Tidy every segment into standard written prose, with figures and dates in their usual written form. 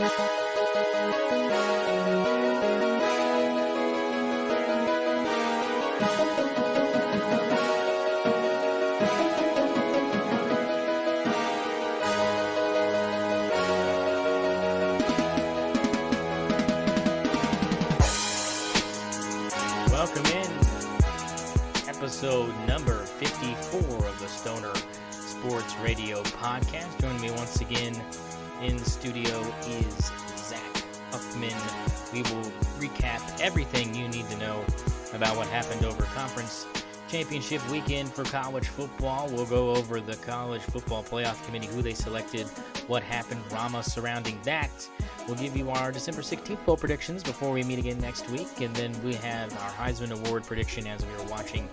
Welcome in, episode number 54 of the St0ner Sports Radio podcast. Joining me once again in the studio is Zach Huffman. We will recap everything you need to know about what happened over conference championship weekend for college football. We'll go over the college football playoff committee, who they selected, what happened, drama surrounding that. We'll give you our December 16th poll predictions before we meet again next week, and then we have our Heisman Award prediction as we were watching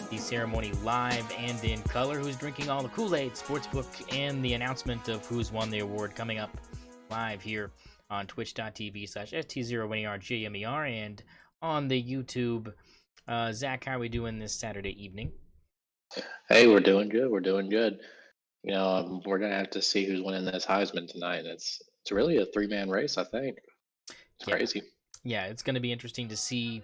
the ceremony live and in color. Who's drinking all the Kool-Aid, Sportsbook, and the announcement of who's won the award coming up live here on twitch.tv/ST0NERJMER and on the YouTube. Zach, how are we doing this Saturday evening? Hey, we're doing good. We're doing good. You know, we're gonna have to see who's winning this Heisman tonight. It's really a three-man race, I think. It's crazy. Yeah, it's going to be interesting to see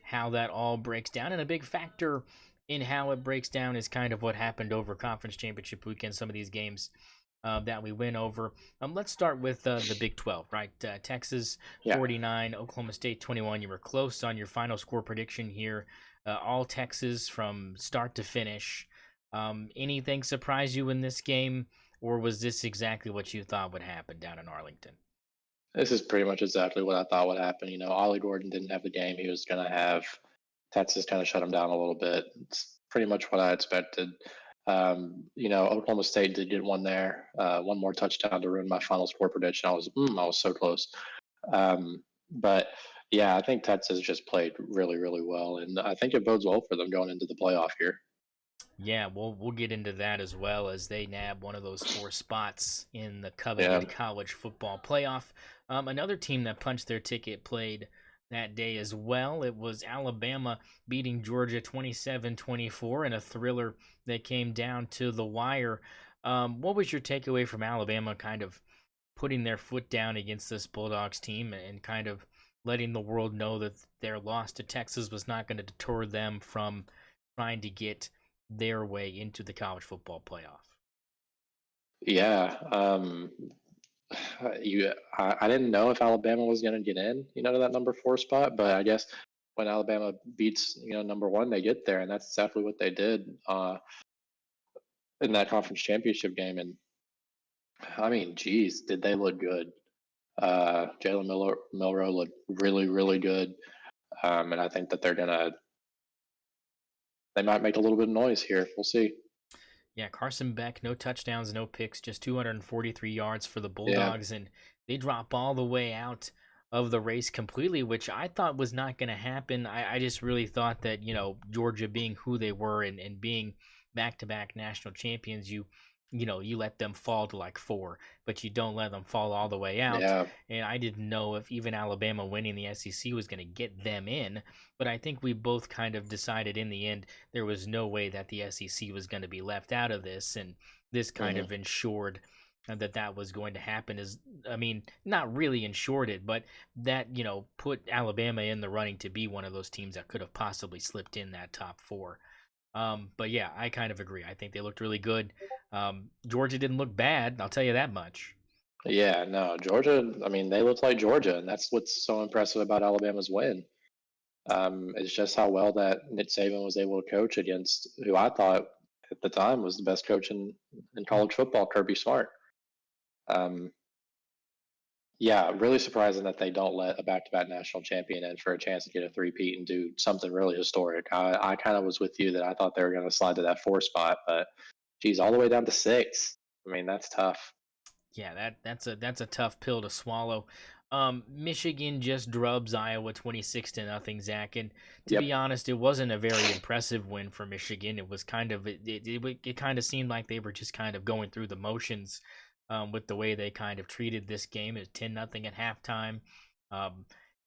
how that all breaks down, and a big factor in how it breaks down is kind of what happened over conference championship weekend. Some of these games that we went over. Let's start with the Big 12, right? Texas 49, Oklahoma State 21. You were close on your final score prediction here. All Texas from start to finish. Anything surprise you in this game, or was this exactly what you thought would happen down in Arlington? This is pretty much exactly what I thought would happen. You know, Ollie Gordon didn't have the game he was going to have. Texas kind of shut him down a little bit. It's pretty much what I expected. You know, Oklahoma State did get one there. One more touchdown to ruin my final score prediction. I was so close. But yeah, I think Texas just played really, really well, and I think it bodes well for them going into the playoff here. Yeah, we'll get into that as well, as they nab one of those 4 spots in the coveted college football playoff. Another team that punched their ticket played that day as well. It was Alabama beating Georgia 27-24 in a thriller that came down to the wire. What was your takeaway from Alabama kind of putting their foot down against this Bulldogs team and kind of letting the world know that their loss to Texas was not going to deter them from trying to get their way into the college football playoff? Yeah. I didn't know if Alabama was going to get in, you know, to that number 4 spot, but I guess when Alabama beats, you know, number 1, they get there, and that's exactly what they did in that conference championship game. And I mean, geez, did they look good? Jalen Milroe looked really, really good, and I think that they might make a little bit of noise here. We'll see. Yeah, Carson Beck, no touchdowns, no picks, just 243 yards for the Bulldogs, and they drop all the way out of the race completely, which I thought was not going to happen. I just really thought that, you know, Georgia being who they were and being back-to-back national champions, you let them fall to like 4, but you don't let them fall all the way out. Yeah. And I didn't know if even Alabama winning the SEC was going to get them in, but I think we both kind of decided in the end there was no way that the SEC was going to be left out of this, and this kind of ensured that was going to happen. Not really ensured it, but that, you know, put Alabama in the running to be one of those teams that could have possibly slipped in that top 4. But yeah, I kind of agree. I think they looked really good. Georgia didn't look bad, I'll tell you that much. Yeah, no, Georgia, I mean, they looked like Georgia, and that's what's so impressive about Alabama's win. It's just how well that Nick Saban was able to coach against who I thought at the time was the best coach in college football, Kirby Smart. Yeah, really surprising that they don't let a back-to-back national champion in for a chance to get a three-peat and do something really historic. I kind of was with you that I thought they were going to slide to that 4 spot, but geez, all the way down to 6. I mean, that's tough. Yeah, that's a tough pill to swallow. Michigan just drubs Iowa 26-0, Zach, and to be honest, it wasn't a very impressive win for Michigan. It was kind of it kind of seemed like they were just kind of going through the motions with the way they kind of treated this game. It was 10-0 at halftime.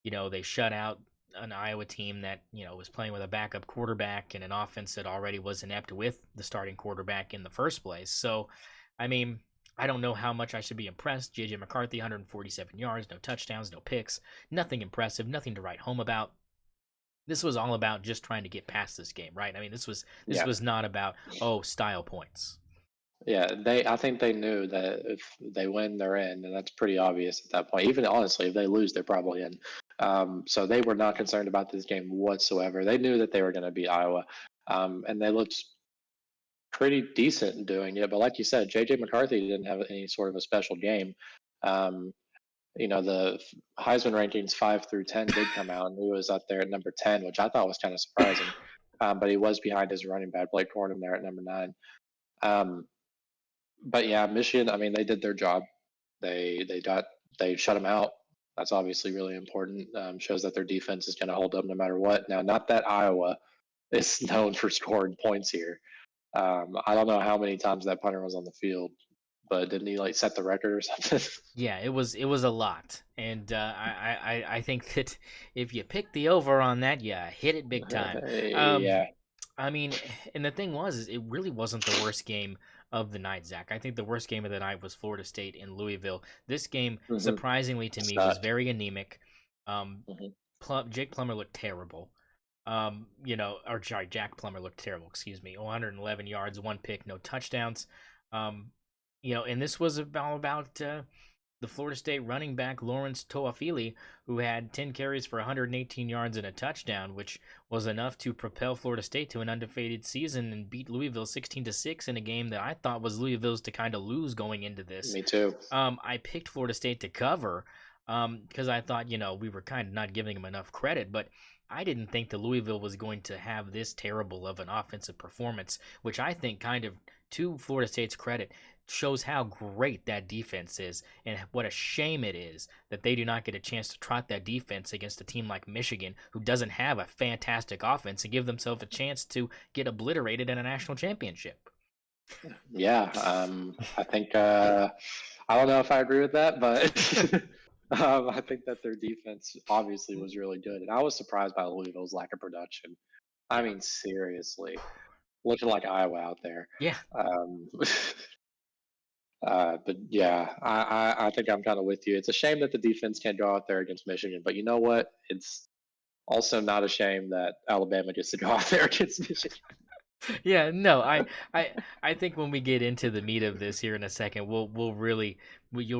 They shut out an Iowa team that, was playing with a backup quarterback and an offense that already was inept with the starting quarterback in the first place. So, I mean, I don't know how much I should be impressed. J.J. McCarthy, 147 yards, no touchdowns, no picks, nothing impressive, nothing to write home about. This was all about just trying to get past this game, right? I mean, this Yeah. was not about style points. Yeah, I think they knew that if they win, they're in, and that's pretty obvious at that point. Even honestly, if they lose, they're probably in. So they were not concerned about this game whatsoever. They knew that they were going to beat Iowa, and they looked pretty decent in doing it. But like you said, JJ McCarthy didn't have any sort of a special game. Um, the Heisman rankings 5 through 10 did come out, and he was up there at number 10, which I thought was kind of surprising. But he was behind his running back Blake Corum there at number 9. Um, but yeah, Michigan. I mean, they did their job. They shut them out. That's obviously really important. Shows that their defense is going to hold up no matter what. Now, not that Iowa is known for scoring points here. I don't know how many times that punter was on the field, but didn't he like set the record or something? Yeah, it was a lot, and I think that if you pick the over on that, you hit it big time. Yeah. I mean, and the thing was, is it really wasn't the worst game of the night, Zach. I think the worst game of the night was Florida State in Louisville. This game, Mm-hmm. surprisingly to me, was Sucked. very anemic. Mm-hmm. Jake Plummer looked terrible. Or sorry, Jack Plummer looked terrible. Excuse me. 111 yards, one pick, no touchdowns. And this was about the Florida State running back Lawrence Toafili, who had 10 carries for 118 yards and a touchdown, which was enough to propel Florida State to an undefeated season and beat Louisville 16-6 in a game that I thought was Louisville's to kind of lose going into this. Me too. I picked Florida State to cover because I thought, we were kind of not giving them enough credit, but I didn't think that Louisville was going to have this terrible of an offensive performance, which I think kind of, to Florida State's credit, shows how great that defense is and what a shame it is that they do not get a chance to trot that defense against a team like Michigan, who doesn't have a fantastic offense, and give themselves a chance to get obliterated in a national championship. Yeah. I think I don't know if I agree with that, but I think that their defense obviously was really good, and I was surprised by Louisville's lack of production. I Yeah. mean, seriously, looking like Iowa out there. Yeah. Um, but yeah, I think I'm kind of with you. It's a shame that the defense can't go out there against Michigan, but you know what? It's also not a shame that Alabama gets to go out there against Michigan. Yeah, no, I think when we get into the meat of this here in a second, you'll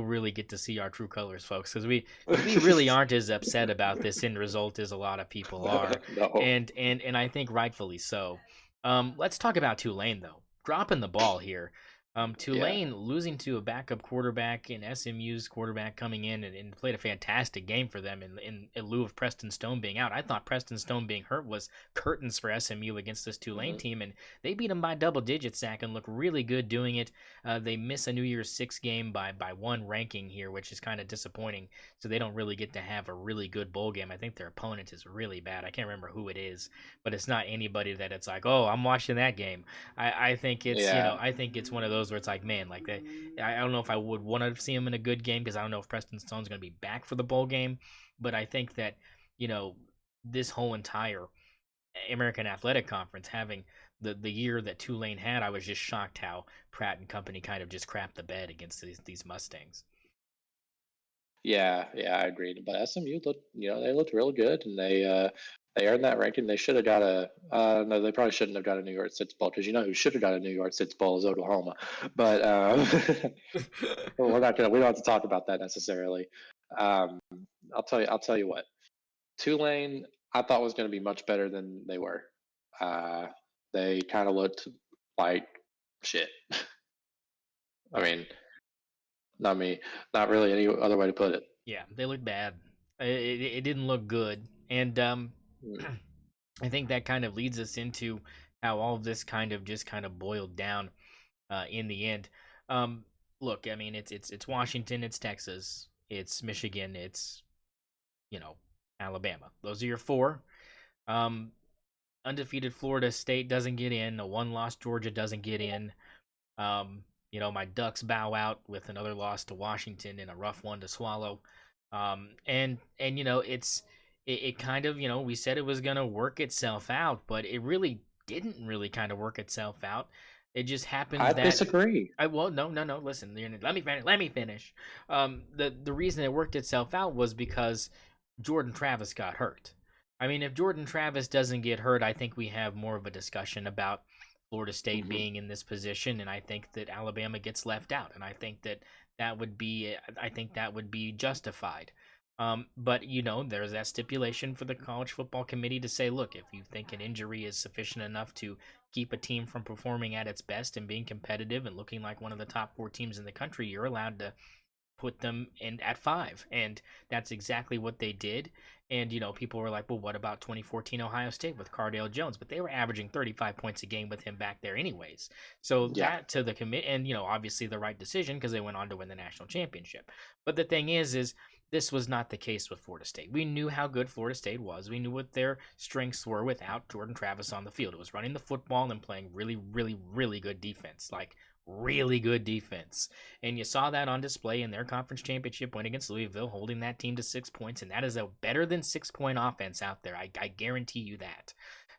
really get to see our true colors, folks, because we really aren't as upset about this end result as a lot of people are, No. and I think rightfully so. Let's talk about Tulane though, dropping the ball here. Yeah. Tulane losing to a backup quarterback and SMU's quarterback coming in and played a fantastic game for them in lieu of Preston Stone being out. I thought Preston Stone being hurt was curtains for SMU against this Tulane Hmm. team, and they beat them by double digits, Zach, and look really good doing it. They miss a New Year's Six game by one ranking here, which is kind of disappointing. So they don't really get to have a really good bowl game. I think their opponent is really bad. I can't remember who it is, but it's not anybody that it's like, oh, I'm watching that game. I think it's Yeah. I think it's one of those where it's like, man, like I don't know if I would want to see him in a good game because I don't know if Preston Stone's going to be back for the bowl game, but I think that this whole entire American Athletic Conference having the year that Tulane had, I was just shocked how Pratt and company kind of just crapped the bed against these Mustangs. Yeah, I agreed. But SMU looked, they looked real good, and they earned that ranking. They should have got a no, they probably shouldn't have got a New York Six bowl because you know who should have got a New York Six bowl is Oklahoma. But we don't have to talk about that necessarily. Um, I'll tell you what, Tulane I thought was going to be much better than they were. Uh, they kind of looked like shit. I mean, not me, not really any other way to put it. Yeah, they look bad. It didn't look good, and Mm. I think that kind of leads us into how all of this kind of boiled down in the end. Um, Look, I mean, it's Washington, it's Texas, it's Michigan, it's you know Alabama. Those are your four. Um, Undefeated Florida State doesn't get in. A one-loss Georgia doesn't get in. My Ducks bow out with another loss to Washington in a rough one to swallow. And it kind of we said it was gonna work itself out, but it really didn't really kind of work itself out. It just I happens that disagree. no. Listen, let me finish. Let me finish. The reason it worked itself out was because Jordan Travis got hurt. I mean, if Jordan Travis doesn't get hurt, I think we have more of a discussion about Florida State Hmm. being in this position, and I think that Alabama gets left out, and I think that would be justified. But there's that stipulation for the college football committee to say, look, if you think an injury is sufficient enough to keep a team from performing at its best and being competitive and looking like one of the top 4 teams in the country, you're allowed to put them in at 5, and that's exactly what they did. And people were like, well, what about 2014 Ohio State with Cardale Jones? But they were averaging 35 points a game with him back there anyways. So Yeah. that to the commit, and obviously the right decision because they went on to win the national championship. But the thing is this was not the case with Florida State. We knew how good Florida State was. We knew what their strengths were without Jordan Travis on the field. It was running the football and playing really, really, really good defense. Like really good defense. And you saw that on display in their conference championship win against Louisville, holding that team to 6 points. And that is a better than 6 point offense out there. I guarantee you that.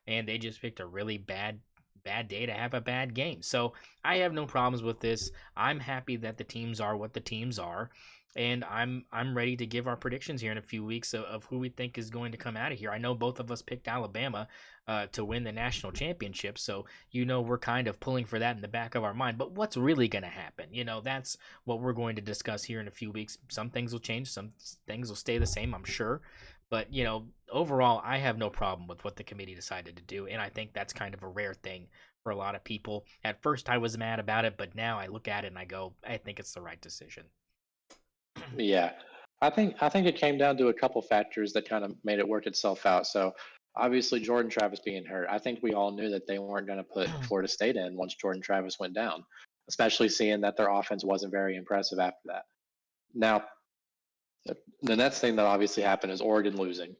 And they just picked a really bad day to have a bad game. So I have no problems with this. I'm happy that the teams are what the teams are. And I'm ready to give our predictions here in a few weeks of who we think is going to come out of here. I know both of us picked Alabama to win the national championship, so we're kind of pulling for that in the back of our mind. But what's really going to happen? That's what we're going to discuss here in a few weeks. Some things will change, some things will stay the same, I'm sure. But overall, I have no problem with what the committee decided to do, and I think that's kind of a rare thing for a lot of people. At first, I was mad about it, but now I look at it and I go, I think it's the right decision. Yeah. I think it came down to a couple factors that kind of made it work itself out. So obviously Jordan Travis being hurt, I think we all knew that they weren't going to put Florida State in once Jordan Travis went down, especially seeing that their offense wasn't very impressive after that. Now, the next thing that obviously happened is Oregon losing.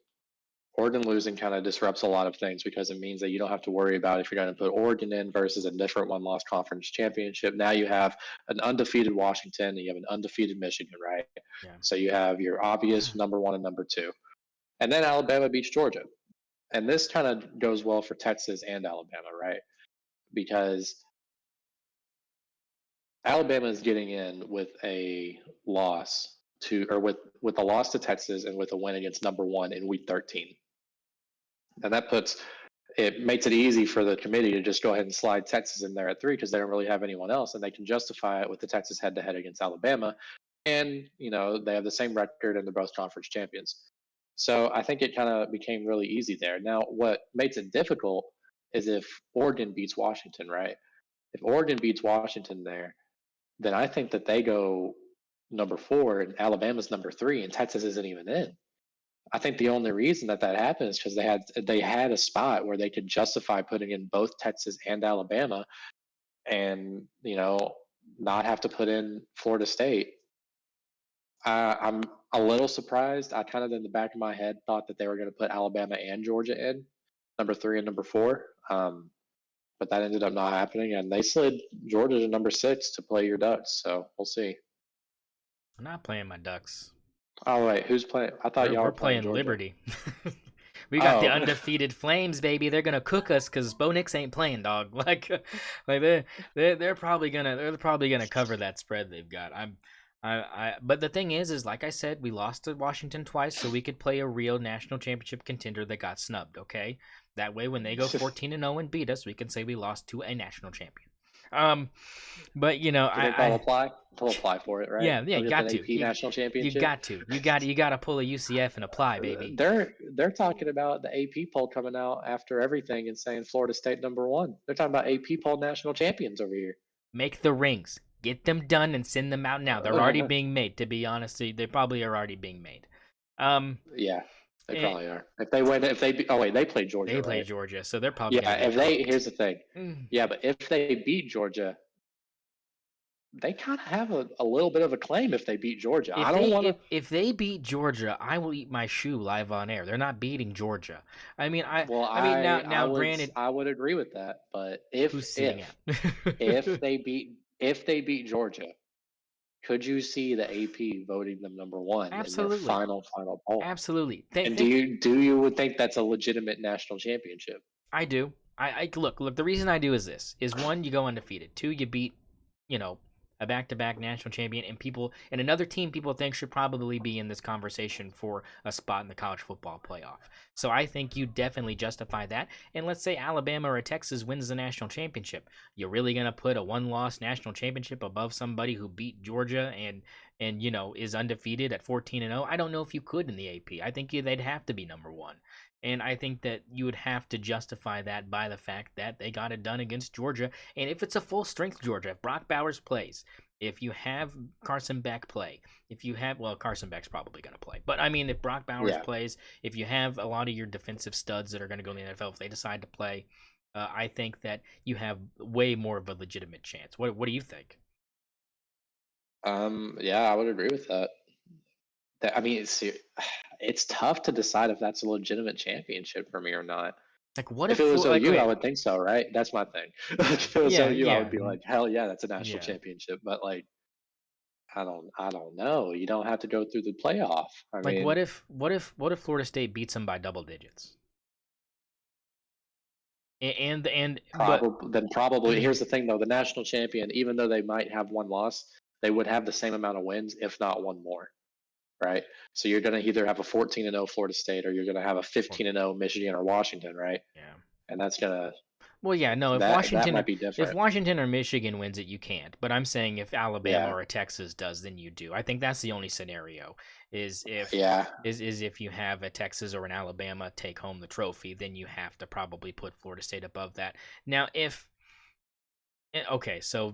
Oregon losing kind of disrupts a lot of things because it means that you don't have to worry about if you're going to put Oregon in versus a different one lost conference championship. Now you have an undefeated Washington and you have an undefeated Michigan, right? Yeah. So you have your obvious number one and number two. And then Alabama beats Georgia. And this kind of goes well for Texas and Alabama, right? Because Alabama is getting in with a loss or with a loss to Texas and with a win against number one in week 13. And it makes it easy for the committee to just go ahead and slide Texas in there at 3 because they don't really have anyone else, and they can justify it with the Texas head-to-head against Alabama, and they have the same record and they're both conference champions. So I think it kind of became really easy there. Now, what makes it difficult is if Oregon beats Washington, right? If Oregon beats Washington there, then I think that they go number 4 and Alabama's number 3, and Texas isn't even in. I think the only reason that happened is because they had a spot where they could justify putting in both Texas and Alabama, and not have to put in Florida State. I'm a little surprised. I kind of in the back of my head thought that they were going to put Alabama and Georgia in number 3 and number 4, but that ended up not happening, and they slid Georgia to number 6 to play your Ducks. So we'll see. I'm not playing my Ducks. Oh wait, who's playing? I thought y'all We're were playing playing Georgia. Liberty. We got the undefeated Flames, baby. They're gonna cook us because Bo Nix ain't playing, dog. Like they're probably gonna cover that spread they've got. But the thing is like I said, we lost to Washington twice, so we could play a real national championship contender that got snubbed. Okay, that way when they go 14-0 and beat us, we can say we lost to a national champion. But I'll apply. I'll apply for it, right? Yeah, you got to. AP national championship. You got to pull a UCF and apply, baby. They're talking about the AP poll coming out after everything and saying Florida State number 1. They're talking about AP poll national champions over here. Make the rings, get them done, and send them out now. They're already being made. To be honest, they probably are already being made. Yeah. They probably are. If they win, they play Georgia. They play Georgia, so they're probably. Yeah, here's the thing. Yeah, but if they beat Georgia, they kind of have a little bit of a claim if they beat Georgia. If they beat Georgia, I will eat my shoe live on air. They're not beating Georgia. Granted, I would agree with that, but if they beat Georgia, could you see the AP voting them number 1 Absolutely. in their final poll? Absolutely. Do you think that's a legitimate national championship? I do. I look. The reason I do is this: is one, you go undefeated. Two, you beat, a back-to-back national champion, and another team people think should probably be in this conversation for a spot in the college football playoff. So I think you definitely justify that. And let's say Alabama or Texas wins the national championship. You're really gonna put a one-loss national championship above somebody who beat Georgia and is undefeated at 14-0? I don't know if you could in the AP. I think they'd have to be number one. And I think that you would have to justify that by the fact that they got it done against Georgia. And if it's a full strength Georgia, if Brock Bowers plays, if you have Carson Beck play, if you have, well, Carson Beck's probably going to play. But I mean, if Brock Bowers plays, if you have a lot of your defensive studs that are going to go in the NFL, if they decide to play, I think that you have way more of a legitimate chance. What do you think? Yeah, I would agree with that. I mean, it's tough to decide if that's a legitimate championship for me or not. Like, what If if it was like, OU, I okay, would think so, right? That's my thing. If it was yeah, OU, I yeah, would be like, hell yeah, that's a national yeah. championship. But like, I don't know. You don't have to go through the playoff. I Like, mean, what if Florida State beats them by double digits? But probably here's the thing though: the national champion, even though they might have one loss, they would have the same amount of wins, if not one more, right? So you're going to either have a 14-0 Florida State, or you're going to have a 15-0 Michigan or Washington, right? yeah. And that's gonna Well, yeah, no. If that might be If different. Washington or Michigan wins it, you can't. But I'm saying if Alabama Yeah, or Texas does, then you do. I think that's the only scenario. Is if yeah, is if you have a Texas or an Alabama take home the trophy, then you have to probably put Florida State above that. Now, okay, so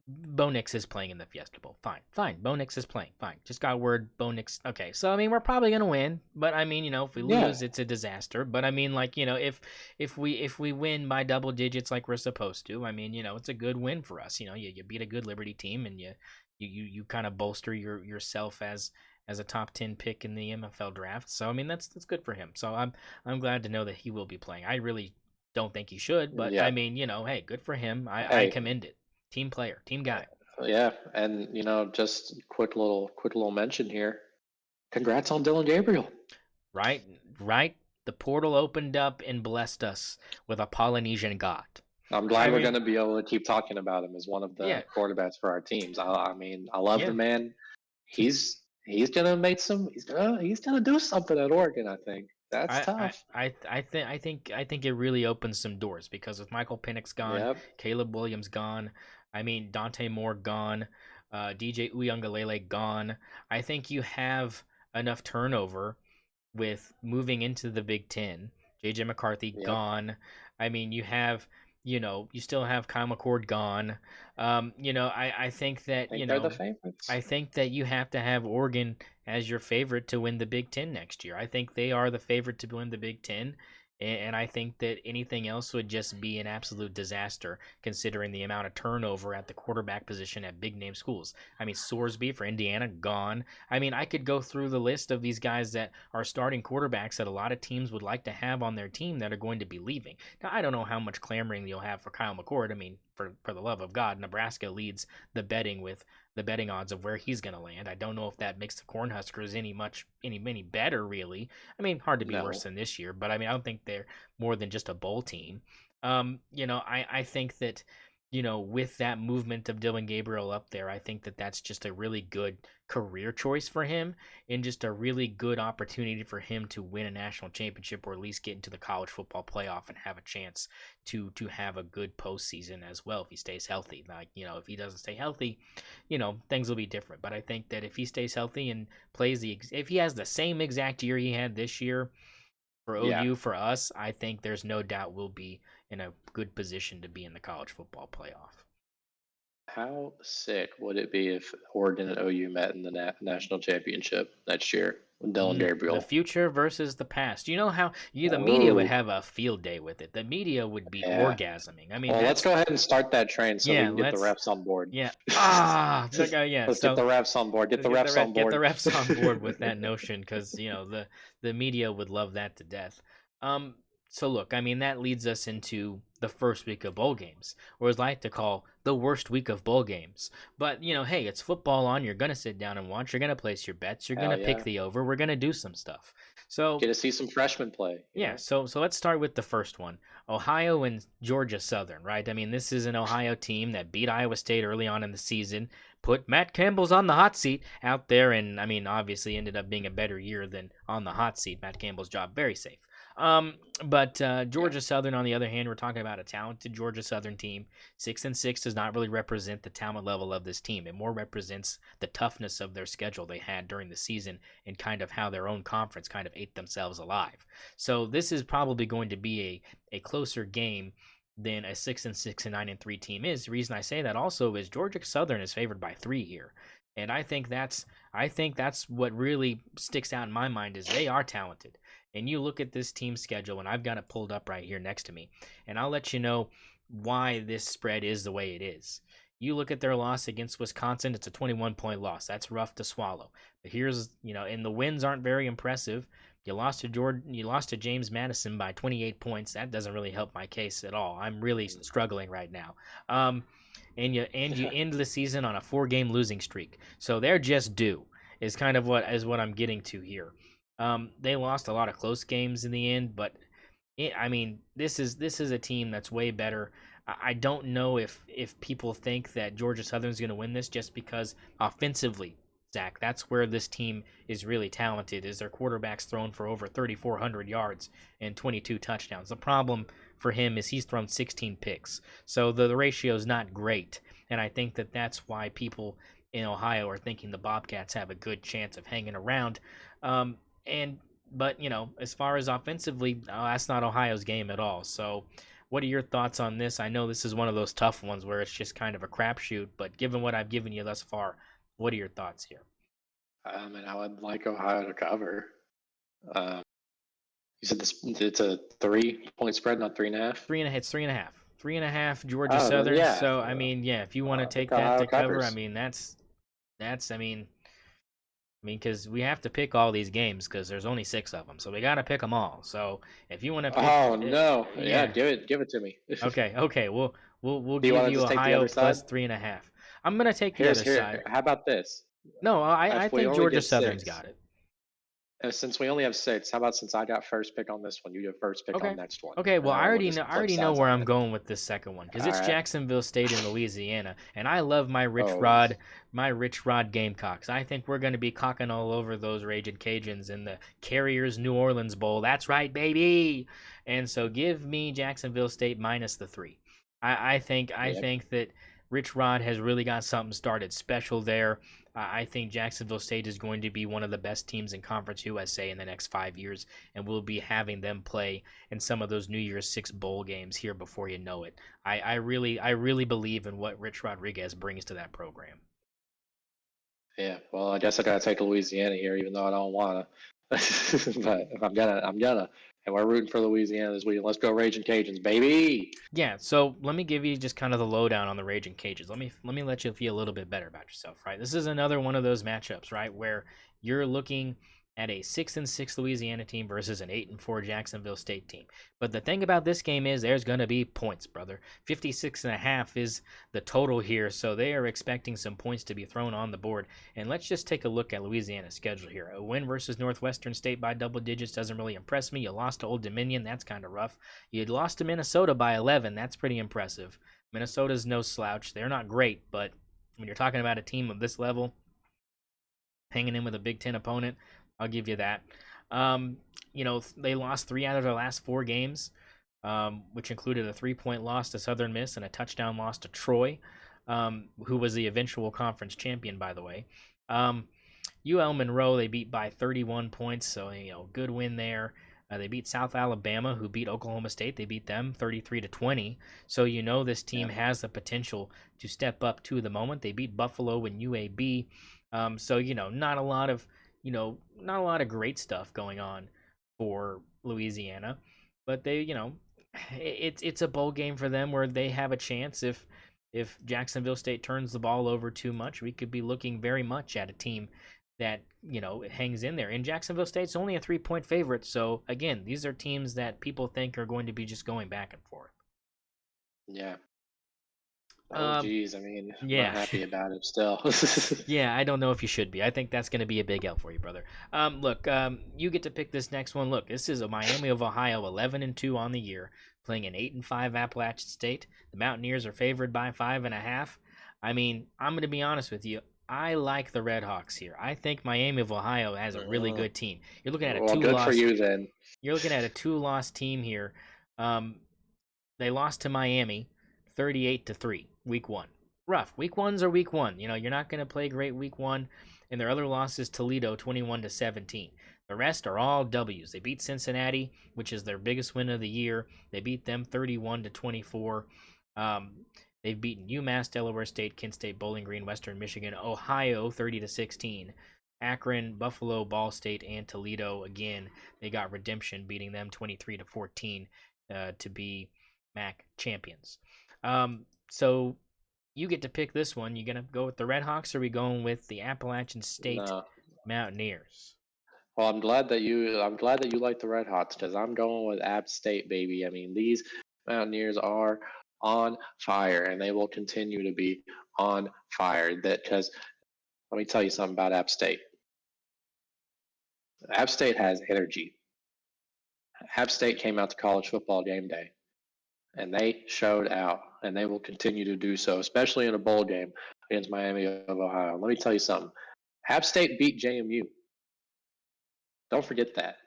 Bo Nix is playing in the Fiesta Bowl. Fine. Bo Nix is playing. Fine. Just got word Bo Nix. Okay, so I mean, we're probably gonna win, but I mean, if we yeah, lose, it's a disaster. But I mean, like, if we win by double digits like we're supposed to, I mean, it's a good win for us. You beat a good Liberty team, and you kind of bolster yourself as a top 10 pick in the MFL draft. So I mean, that's good for him. So I'm glad to know that he will be playing. I really don't think he should, but I yeah. mean, hey, good for him. I Hey, commend it. Team player, team guy. yeah, and just quick little mention here. Congrats on Dylan Gabriel. Right, right. The portal opened up and blessed us with a Polynesian god. I'm I glad we're mean, going to be able to keep talking about him as one of yeah, the quarterbacks for our teams. I mean, I love the yeah. man. He's gonna make some. He's gonna do something at Oregon. I think that's I, I, tough. I think it really opens some doors because with Michael Penix gone, Yep. Caleb Williams gone, I mean Dante Moore gone, DJ Uiagalelei gone. I think you have enough turnover with moving into the Big Ten. JJ McCarthy Yep. gone. I mean, you still have Kyle McCord gone. I think I that, think they're the favorites. I think that you have to have Oregon as your favorite to win the Big Ten next year. I think they are the favorite to win the Big Ten. And I think that anything else would just be an absolute disaster considering the amount of turnover at the quarterback position at big name schools. I mean, Sorsby for Indiana, gone. I mean, I could go through the list of these guys that are starting quarterbacks that a lot of teams would like to have on their team that are going to be leaving. Now, I don't know how much clamoring you'll have for Kyle McCord. I mean, for the love of God, Nebraska leads the betting with the betting odds of where he's going to land. I don't know if that makes the Cornhuskers any better, really. I mean, hard to be worse No. than this year, but I mean, I don't think they're more than just a bowl team. I think that, with that movement of Dylan Gabriel up there, I think that that's just a really good career choice for him and just a really good opportunity for him to win a national championship or at least get into the college football playoff and have a chance to have a good postseason as well if he stays healthy. Like, if he doesn't stay healthy, things will be different. But I think that if he stays healthy and plays if he has the same exact year he had this year for Yeah. OU for us, I think there's no doubt we'll be in a good position to be in the college football playoff. How sick would it be if Oregon and OU met in the national championship next year with Dylan The Gabriel? future versus the past. You know how the media would Oh, have a field day with it. The media would be yeah. orgasming. I mean, Well, let's that's go ahead and start that train so we yeah. can get the Let's refs on board. yeah. Yeah. Let's get So the refs on board. Get let's the refs on get the board. refs on board with that notion because the media would love that to death. So look, I mean that leads us into the first week of bowl games, or as I like to call the worst week of bowl games. But hey, it's football on. You're gonna sit down and watch. You're gonna place your bets. You're Hell gonna pick yeah. the over. We're gonna do some stuff. So Get to see some freshmen play. yeah, so let's start with the first one. Ohio and Georgia Southern, right? I mean, this is an Ohio team that beat Iowa State early on in the season, put Matt Campbell's on the hot seat out there, and I mean, obviously ended up being a better year than on the hot seat. Matt Campbell's job very safe. But Georgia Southern, on the other hand, we're talking about a talented Georgia Southern team. 6-6 does not really represent the talent level of this team. It more represents the toughness of their schedule they had during the season and kind of how their own conference kind of ate themselves alive. So this is probably going to be a closer game than a 6-6 and 9-3 team is. The reason I say that also is Georgia Southern is favored by 3 here. And I think that's what really sticks out in my mind is they are talented. And you look at this team schedule, and I've got it pulled up right here next to me, and I'll let you know why this spread is the way it is. You look at their loss against Wisconsin, it's a 21-point loss. That's rough to swallow. But here's, and the wins aren't very impressive. You lost to James Madison by 28 points. That doesn't really help my case at all. I'm really struggling right now. And you end the season on a 4-game losing streak. So they're just due. Is kind of what I'm getting to here. They lost a lot of close games in the end, but this is a team that's way better. I don't know if people think that Georgia Southern's going to win this just because offensively, Zach, that's where this team is really talented. Is their quarterback's thrown for over 3,400 yards and 22 touchdowns. The problem for him is he's thrown 16 picks, so the ratio is not great, and I think that's why people in Ohio are thinking the Bobcats have a good chance of hanging around. But as far as offensively, that's not Ohio's game at all. So what are your thoughts on this? I know this is one of those tough ones where it's just kind of a crapshoot, but given what I've given you thus far, what are your thoughts here? And I would like Ohio to cover. You said it's a 3-point spread, not 3.5? 3.5. It's 3.5. 3.5 Georgia Southern. Yeah. So I mean, yeah, if you want to take that Ohio to cover, covers. I mean that's because we have to pick all these games because there's only 6 of them, so we got to pick them all. So if you want to pick, oh no, yeah, give it to me. Okay, we'll Do you give wanna you just take the Ohio other plus side? 3.5. I'm gonna take the other side. How about this? No, I If we think only Georgia did Southern's 6, got it. Since we only have 6, how about since I got first pick on this one, you get first pick Okay. on next one? Okay, well, I We'll already just know. I flip already know sides where on I'm it. going with this second one because All it's right. Jacksonville State in Louisiana, and I love my Rich Rod Gamecocks. I think we're going to be cocking all over those Raging Cajuns in the Carriers New Orleans Bowl. That's right, baby. And so, give me Jacksonville State minus the 3. I think that Rich Rod has really got something started special there. I think Jacksonville State is going to be one of the best teams in Conference USA in the next 5 years, and we'll be having them play in some of those New Year's 6 bowl games here before you know it. I really believe in what Rich Rodriguez brings to that program. Yeah, well, I guess I gotta take Louisiana here, even though I don't wanna. But if I'm gonna, and we're rooting for Louisiana this week. Let's go, Raging Cajuns, baby! Yeah, so let me give you just kind of the lowdown on the Raging Cajuns. Let me let you feel a little bit better about yourself, right? This is another one of those matchups, right, where you're looking at a 6-6 Louisiana team versus an 8-4 Jacksonville State team. But the thing about this game is there's going to be points, brother. 56.5 is the total here, so they are expecting some points to be thrown on the board. And let's just take a look at Louisiana's schedule here. A win versus Northwestern State by double digits doesn't really impress me. You lost to Old Dominion, that's kind of rough. You lost to Minnesota by 11, that's pretty impressive. Minnesota's no slouch. They're not great, but when you're talking about a team of this level, hanging in with a Big Ten opponent, I'll give you that. They lost 3 out of their last 4 games, which included a 3-point loss to Southern Miss and a touchdown loss to Troy, who was the eventual conference champion, by the way. UL Monroe, they beat by 31 points, so good win there. They beat South Alabama, who beat Oklahoma State. They beat them 33-20. So this team has the potential to step up to the moment. They beat Buffalo and UAB. Not a lot of great stuff going on for Louisiana, but they, it's a bowl game for them where they have a chance. If Jacksonville State turns the ball over too much, we could be looking very much at a team that hangs in there. And Jacksonville State's only a 3-point favorite, so again, these are teams that people think are going to be just going back and forth. Yeah. Oh, Um, geez. I mean, I'm not yeah, happy about it still. yeah. I don't know if you should be. I think that's going to be a big L for you, brother. Look, you get to pick this next one. Look, this is a Miami of Ohio, 11-2 on the year, playing an 8-5 Appalachian State. The Mountaineers are favored by 5.5. I mean, I'm going to be honest with you. I like the Red Hawks here. I think Miami of Ohio has a really Mm. good team. You're looking at a Well, good for two-loss. you then. You're looking at a two-loss team here. Um, they lost to Miami, 38-3, week one. Rough. Week ones are week one. You're not going to play great week one. And their other loss is Toledo, 21-17. The rest are all W's. They beat Cincinnati, which is their biggest win of the year. They beat them 31-24. They've beaten UMass, Delaware State, Kent State, Bowling Green, Western Michigan, Ohio, 30-16. Akron, Buffalo, Ball State, and Toledo. Again, they got redemption, beating them 23-14 to be MAC champions. So you get to pick this one. You gonna go with the Red Hawks, or are we going with the Appalachian State No. Mountaineers? Well, I'm glad that you like the Red Hawks because I'm going with App State, baby. I mean, these Mountaineers are on fire, and they will continue to be on fire. That because let me tell you something about App State. App State has energy. App State came out to college football game day, and they showed out, and they will continue to do so, especially in a bowl game against Miami of Ohio. Let me tell you something. App State beat JMU. Don't forget that.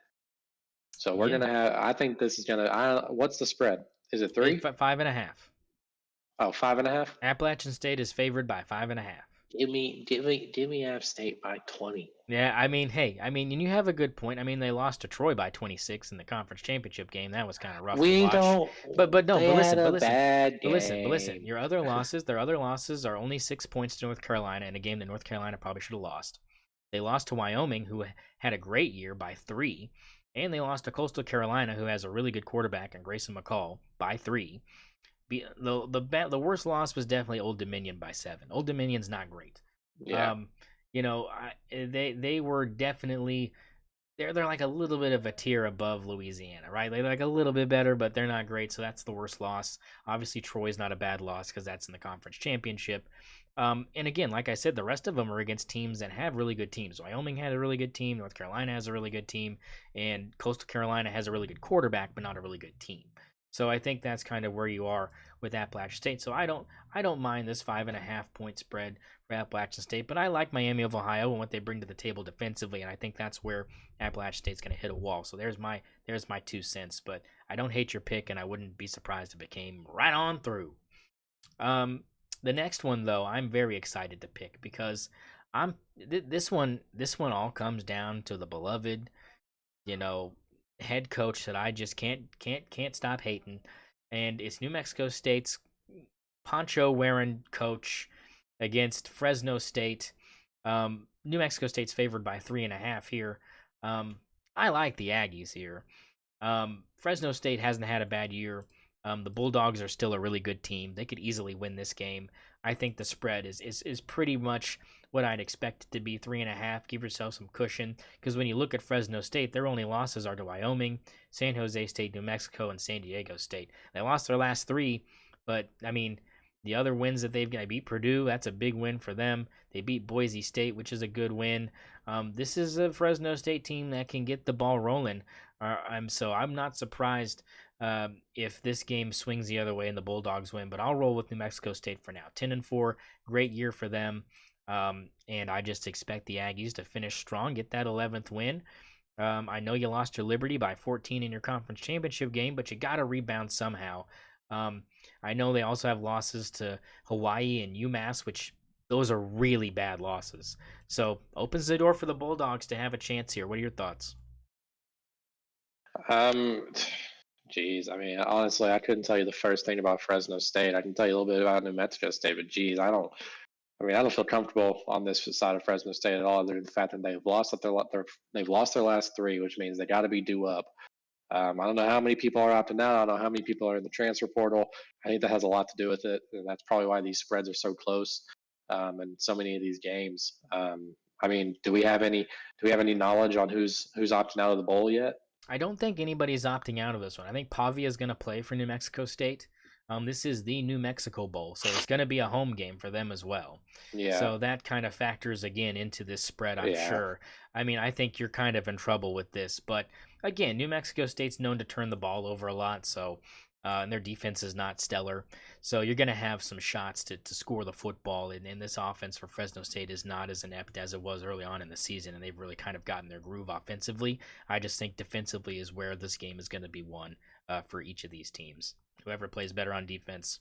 So we're Yeah, gonna have. I think this is gonna. What's the spread? Is it it's 3? 5.5. Oh, 5.5. Appalachian State is favored by 5.5. Give me App State by 20. Yeah, I mean, hey, and you have a good point. I mean, they lost to Troy by 26 in the conference championship game. That was kind of rough to We watch. don't. But no, They but had listen, a bad but listen. game. Their other losses are only 6 points to North Carolina in a game that North Carolina probably should have lost. They lost to Wyoming, who had a great year, by 3, and they lost to Coastal Carolina, who has a really good quarterback and Grayson McCall, by 3. The worst loss was definitely Old Dominion by 7. Old Dominion's not great. Yeah. They were definitely they're like a little bit of a tier above Louisiana, right? They're like a little bit better, but they're not great. So that's the worst loss. Obviously, Troy's not a bad loss because that's in the conference championship. And again, like I said, the rest of them are against teams that have really good teams. Wyoming had a really good team. North Carolina has a really good team, and Coastal Carolina has a really good quarterback, but not a really good team. So I think that's kind of where you are with Appalachian State. So I don't mind this 5.5 point spread for Appalachian State, but I like Miami of Ohio and what they bring to the table defensively, and I think that's where Appalachian State's going to hit a wall. So there's my 2 cents, but I don't hate your pick, and I wouldn't be surprised if it came right on through. The next one though, I'm very excited to pick because this one all comes down to the beloved, you know, head coach that I just can't stop hating, and it's New Mexico State's poncho wearing coach against Fresno State. New Mexico State's favored by 3.5 here. I like the Aggies here. Fresno State hasn't had a bad year. The Bulldogs are still a really good team. They could easily win this game. I think the spread is pretty much what I'd expect it to be, 3.5. Give yourself some cushion, because when you look at Fresno State, their only losses are to Wyoming, San Jose State, New Mexico, and San Diego State. They lost their last 3, but I mean, the other wins that they've got, they beat Purdue. That's a big win for them. They beat Boise State, which is a good win. This is a Fresno State team that can get the ball rolling. I'm not surprised if this game swings the other way and the Bulldogs win, but I'll roll with New Mexico State for now. 10-4, great year for them, and I just expect the Aggies to finish strong, get that 11th win. I know you lost your Liberty by 14 in your conference championship game, but you got to rebound somehow. I know they also have losses to Hawaii and UMass, which those are really bad losses. So opens the door for the Bulldogs to have a chance here. What are your thoughts? Geez, I mean, honestly, I couldn't tell you the first thing about Fresno State. I can tell you a little bit about New Mexico State, but geez, I don't feel comfortable on this side of Fresno State at all, other than the fact that they've lost their last 3, which means they got to be due up. I don't know how many people are opting out. I don't know how many people are in the transfer portal. I think that has a lot to do with it, and that's probably why these spreads are so close, and so many of these games. I mean, do we have any knowledge on who's opting out of the bowl yet? I don't think anybody's opting out of this one. I think Pavia is going to play for New Mexico State. This is the New Mexico Bowl, so it's going to be a home game for them as well. Yeah. So that kind of factors again into this spread, I'm Yeah. sure. I mean, I think you're kind of in trouble with this, but again, New Mexico State's known to turn the ball over a lot, so and their defense is not stellar. So you're going to have some shots to score the football, and this offense for Fresno State is not as inept as it was early on in the season, and they've really kind of gotten their groove offensively. I just think defensively is where this game is going to be won for each of these teams. Whoever plays better on defense,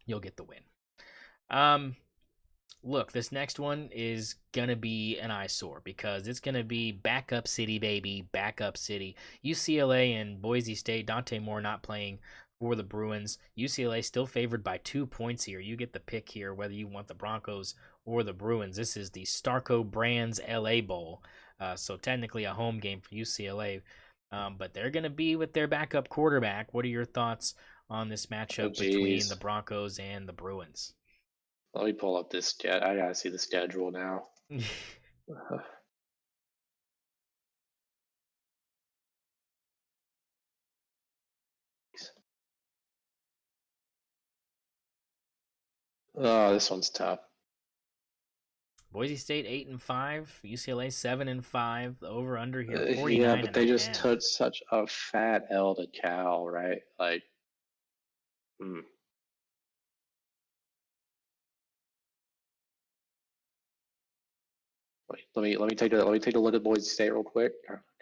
you'll get the win. Look, this next one is going to be an eyesore because it's going to be backup city, baby, backup city. UCLA and Boise State, Dante Moore not playing for the Bruins. UCLA still favored by 2 points here. You get the pick here whether you want the Broncos or the Bruins. This is the Starco Brands LA Bowl, so technically a home game for UCLA, but they're going to be with their backup quarterback. What are your thoughts on this matchup between the Broncos and the Bruins? Let me pull up this. I gotta see the schedule now. Oh, this one's tough. Boise State 8-5, UCLA 7-5. The over under here 49. Yeah, but they just took such a fat L to Cal, right? Like, Wait, let me take a look at Boise State real quick.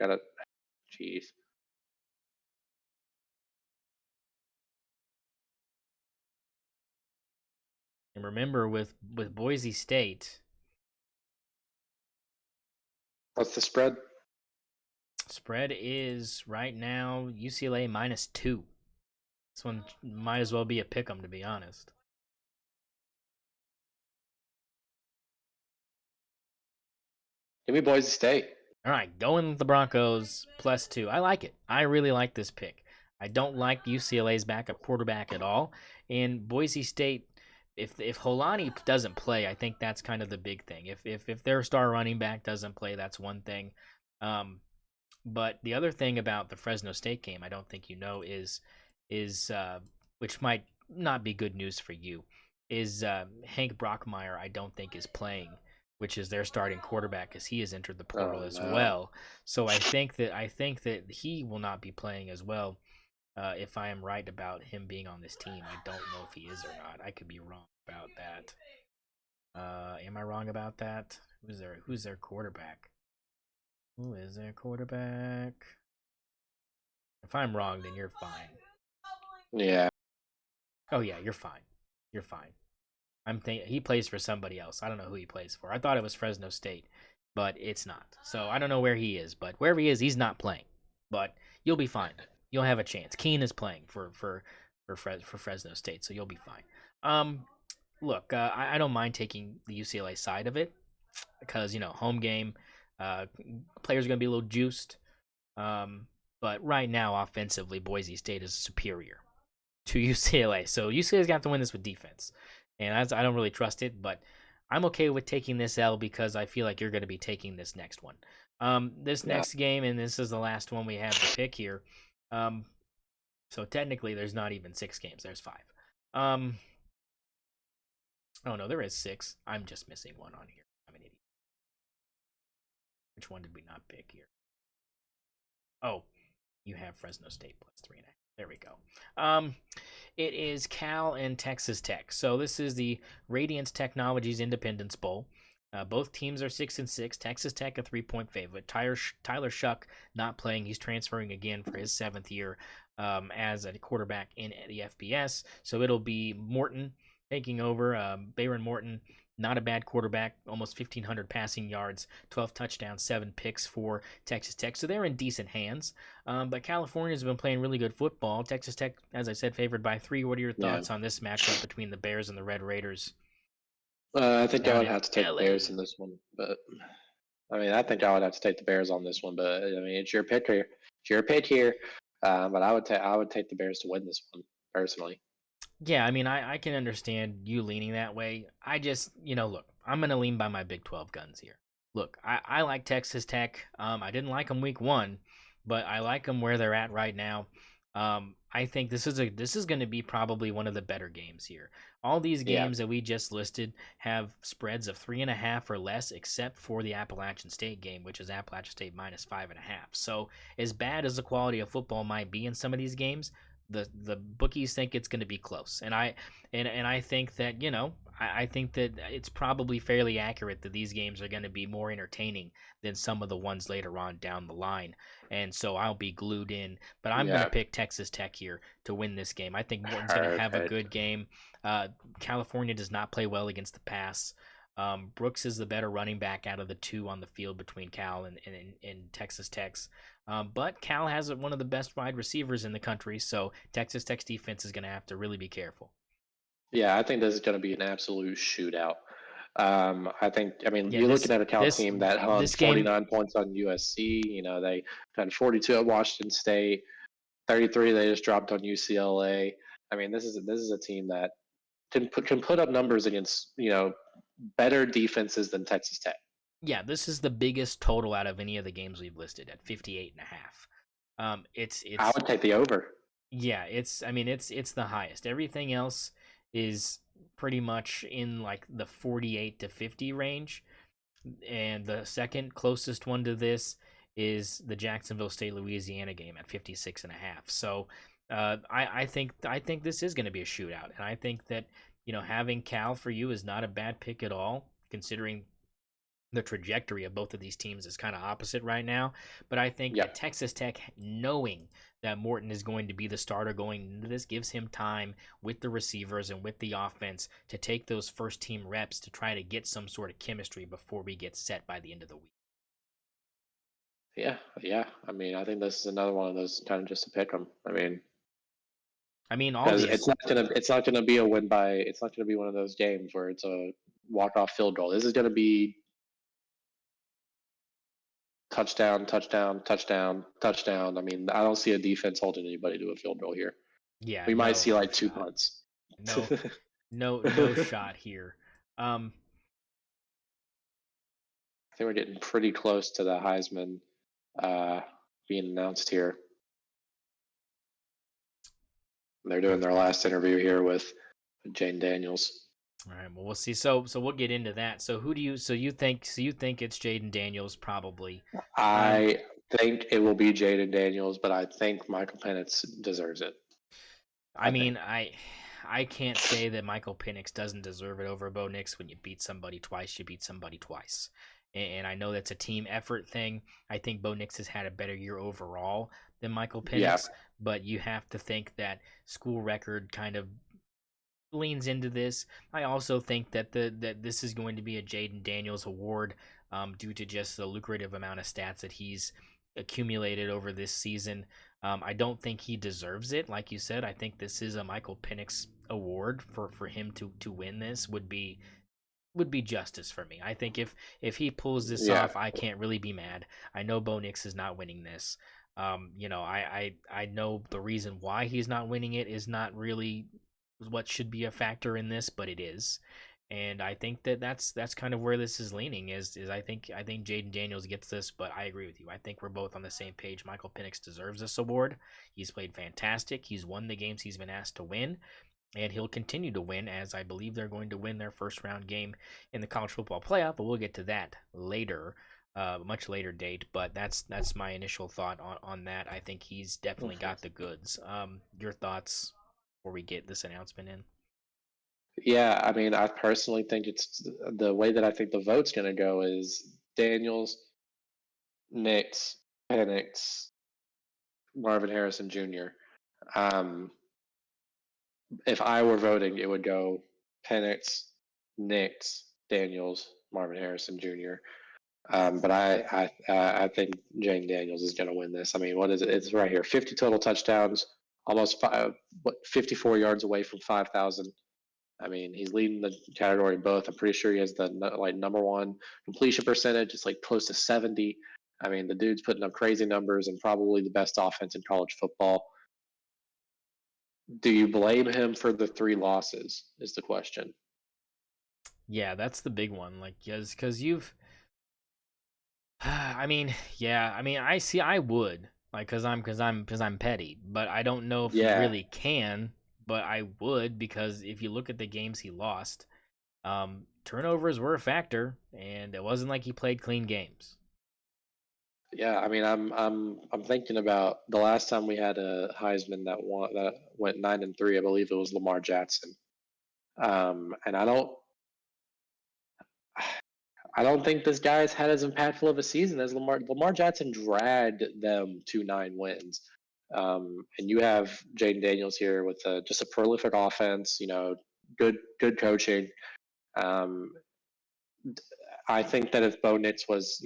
Gotta, jeez. And remember, with Boise State, What's the spread? Spread is right now UCLA -2. This one might as well be a pick 'em, to be honest. Give me Boise State. All right, going with the Broncos +2. I like it. I really like this pick. I don't like UCLA's backup quarterback at all. And Boise State, if Holani doesn't play, I think that's kind of the big thing. If their star running back doesn't play, that's one thing. But the other thing about the Fresno State game, I don't think you know, is which might not be good news for you, is Hank Brockmeyer. I don't think is playing, which is their starting quarterback, because he has entered the portal as well. So I think that he will not be playing as well. If I am right about him being on this team, I don't know if he is or not. I could be wrong about that. Am I wrong about that? Who's their quarterback? Who is their quarterback? If I'm wrong, then you're fine. Yeah. Oh yeah, you're fine. You're fine. He plays for somebody else. I don't know who he plays for. I thought it was Fresno State, but it's not. So I don't know where he is, but wherever he is, he's not playing. But you'll be fine. You'll have a chance. Keen is playing for Fresno State, so you'll be fine. Look, I don't mind taking the UCLA side of it because home game. Players are going to be a little juiced. But right now, offensively, Boise State is superior to UCLA. So UCLA's got to win this with defense. And I don't really trust it, but I'm okay with taking this L because I feel like you're going to be taking this next one. This next game, and this is the last one we have to pick here. So technically, there's not even 6 games. There's 5. Oh, no, there is 6. I'm just missing one on here. I'm an idiot. Which one did we not pick here? Oh, you have Fresno State +3.5. There we go. It is Cal and Texas Tech. So this is the Radiance Technologies Independence Bowl. Both teams are 6-6. Texas Tech a 3-point favorite. Tyler Shuck not playing. He's transferring again for his 7th year as a quarterback in the FBS. So it'll be Morton taking over. Bayron Morton, not a bad quarterback, almost 1,500 passing yards, 12 touchdowns, 7 picks for Texas Tech. So they're in decent hands. But California's been playing really good football. Texas Tech, as I said, favored by 3. What are your thoughts on this matchup between the Bears and the Red Raiders? I think I would have to take the Bears in this one. But I think I would have to take the Bears on this one. But it's your pick here. It's your pick here. But I would take the Bears to win this one personally. Yeah, I can understand you leaning that way. I just, look, I'm going to lean by my Big 12 guns here. look, I like Texas Tech. I didn't like them week one, but I like them where they're at right now. I think this is going to be probably one of the better games here. All these Yeah, games that we just listed have spreads of 3.5 or less, except for the Appalachian State game, which is Appalachian State minus 5.5. So as bad as the quality of football might be in some of these games, the bookies think it's going to be close, and I think that I think that it's probably fairly accurate that these games are going to be more entertaining than some of the ones later on down the line, and so I'll be glued in. But I'm going to yeah. pick Texas Tech here to win this game. I think Morton's going to have a Okay. good game. California does not play well against the pass. Brooks is the better running back out of the two on the field between Cal and Texas Tech's. But Cal has one of the best wide receivers in the country, so Texas Tech's defense is going to have to really be careful. Yeah, I think this is going to be an absolute shootout. I mean, Yeah, you're looking at a Cal team that hung this game, 49 points on USC. They had 42 at Washington State, 33 they just dropped on UCLA. I mean, this is a team that can put up numbers against better defenses than Texas Tech. yeah, this is the biggest total out of any of the games we've listed at 58.5. I It's would take the over. yeah, it's the highest. Everything else is pretty much in like the 48 to 50 range. And the second closest one to this is the Jacksonville State Louisiana game at 56.5. So I think this is going to be a shootout, and I think that having Cal for you is not a bad pick at all, considering the trajectory of both of these teams is kind of opposite right now. But I think Yeah, that Texas Tech, knowing that Morton is going to be the starter going into this, gives him time with the receivers and with the offense to take those first team reps to try to get some sort of chemistry before we get set by the end of the week. yeah. I mean, I think this is another one of those kind of just to pick them. I mean, I mean, all because these, it's not gonna be a win by it's not gonna be one of those games where it's a walk off field goal. This is gonna be touchdown, touchdown, touchdown, touchdown. I mean, I don't see a defense holding anybody to a field goal here. yeah, We might no, see no like two shot, punts. no, no shot here. Um, I think we're getting pretty close to the Heisman uh, being announced here. They're doing their last interview here with Jane Daniels. all right, well, we'll see. So we'll get into that. So who do you? So you think it's Jaden Daniels probably? Um, I think it will be Jaden Daniels, but I think Michael Penix deserves it. I I think. mean, I can't say that Michael Penix doesn't deserve it over Bo Nix. When you beat somebody twice, you beat somebody twice. And I know that's a team effort thing. I think Bo Nix has had a better year overall than Michael Yeah, Penix, but you have to think that school record kind of leans into this. I also think that that this is going to be a Jaden Daniels award, due to just the lucrative amount of stats that he's accumulated over this season. I don't think he deserves it, like you said. I think this is a Michael Penix award for him to win this would be justice for me. I think if he pulls this yeah, off, I can't really be mad. I know Bo Nix is not winning this. I know the reason why he's not winning it is not really what should be a factor in this, but it is. And I think that's kind of where this is leaning is I think Jaden Daniels gets this, but I agree with you. I think we're both on the same page. Michael Penix deserves this award. He's played fantastic. He's won the games he's been asked to win, and he'll continue to win, as I believe they're going to win their first round game in the college football playoff. But we'll get to that later, much later date. But that's my initial thought on that. I think he's definitely got the goods. Your thoughts before we get this announcement in? yeah. I mean, I personally think it's the way that I think the vote's going to go is Daniels, Nix, Penix, Marvin Harrison Jr. Um, if I were voting, it would go Penix, Nix, Daniels, Marvin Harrison Jr. But I think Jane Daniels is going to win this. I mean, what is it? It's right here: 50 total touchdowns, almost 54 yards away from 5,000. I mean, he's leading the category in both. I'm pretty sure he has the number one completion percentage. It's like close to 70. I mean, the dude's putting up crazy numbers and probably the best offense in college football. Do you blame him for the three losses? Is the question. Yeah, that's the big one. Like, because I mean, yeah. I mean, I would like because I'm petty, but I don't know if he Yeah, really can. But I would because if you look at the games he lost, turnovers were a factor, and it wasn't like he played clean games. yeah. I mean, I'm thinking about the last time we had a Heisman that went 9-3. I believe it was Lamar Jackson. And I don't think this guy's had as impactful of a season as Lamar. Lamar Jackson dragged them to 9 wins. And you have Jaden Daniels here with just a prolific offense. Good coaching. Um, I think that if Bo Nix was,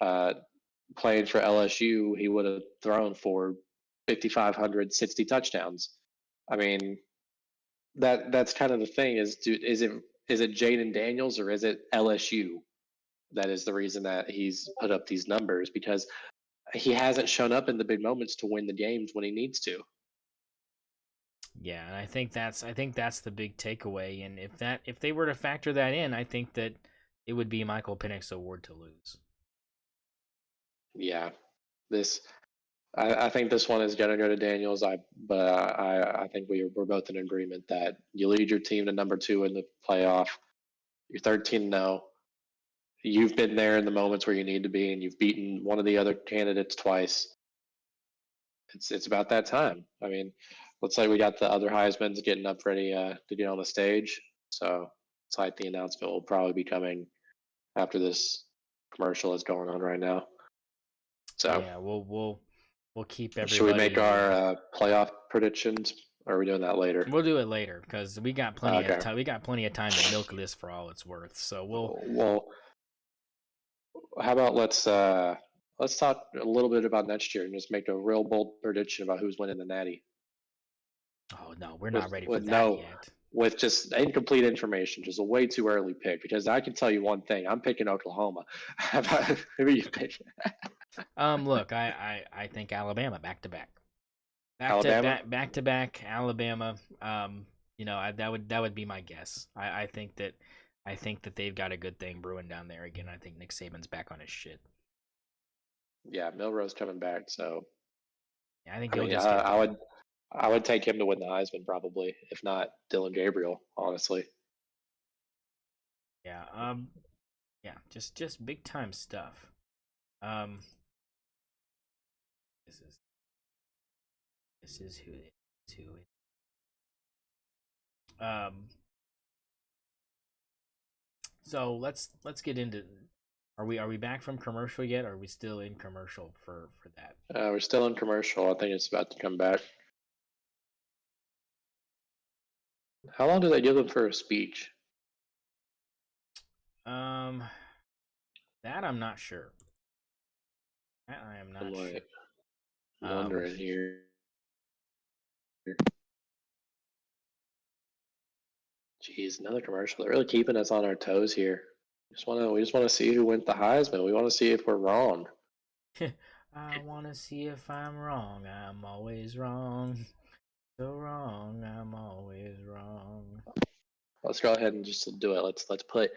uh, playing for LSU, he would have thrown for 5,560 touchdowns. I mean, that's kind of the thing is it Jaden Daniels or is it LSU that is the reason that he's put up these numbers because he hasn't shown up in the big moments to win the games when he needs to. Yeah, and I think that's the big takeaway. And if they were to factor that in, I think that it would be Michael Penix's award to lose. Yeah, this I think this one is going to go to Daniels. I think we're both in agreement that you lead your team to number 2 in the playoff. You're 13-0. You've been there in the moments where you need to be, and you've beaten one of the other candidates twice. It's about that time. I mean, looks like we got the other Heisman's getting up ready to get on the stage. So it's like the announcement will probably be coming after this commercial is going on right now. So Yeah, we'll keep should we make everybody. our playoff predictions? Or are we doing that later? We'll do it later because we got plenty of Okay. time. We got plenty of time to milk this for all it's worth. So we'll. Well, how about let's talk a little bit about next year and just make a real bold prediction about who's winning the Natty. Oh no, we're not with ready for with that no yet. with just incomplete information, just a way too early pick. Because I can tell you one thing: I'm picking Oklahoma. How about who you pick? Look, I think Alabama back to back. Alabama. Back to back Alabama. That would be my guess. I think that they've got a good thing brewing down there again. I think Nick Saban's back on his shit. Yeah, Milroe's coming back. So Yeah, I think I he'll mean, just get it done. I would take him to win the Heisman probably, if not Dylan Gabriel. Honestly. Yeah. Yeah. Just big time stuff. Um. This is who it is. Who it. Um. So let's get into. Are we back from commercial yet? Or are we still in commercial for that? We're still in commercial. I think it's about to come back. How long do they give them for a speech? Um. That I'm not sure. That I am I'm not sure. like Um. wondering here. Jeez, another commercial. They're really keeping us on our toes here. We just want to see who went the Heisman. We want to see if we're wrong. I wanna see if I'm wrong. I'm always wrong. So wrong. I'm always wrong. Let's go ahead and just do it. Let's put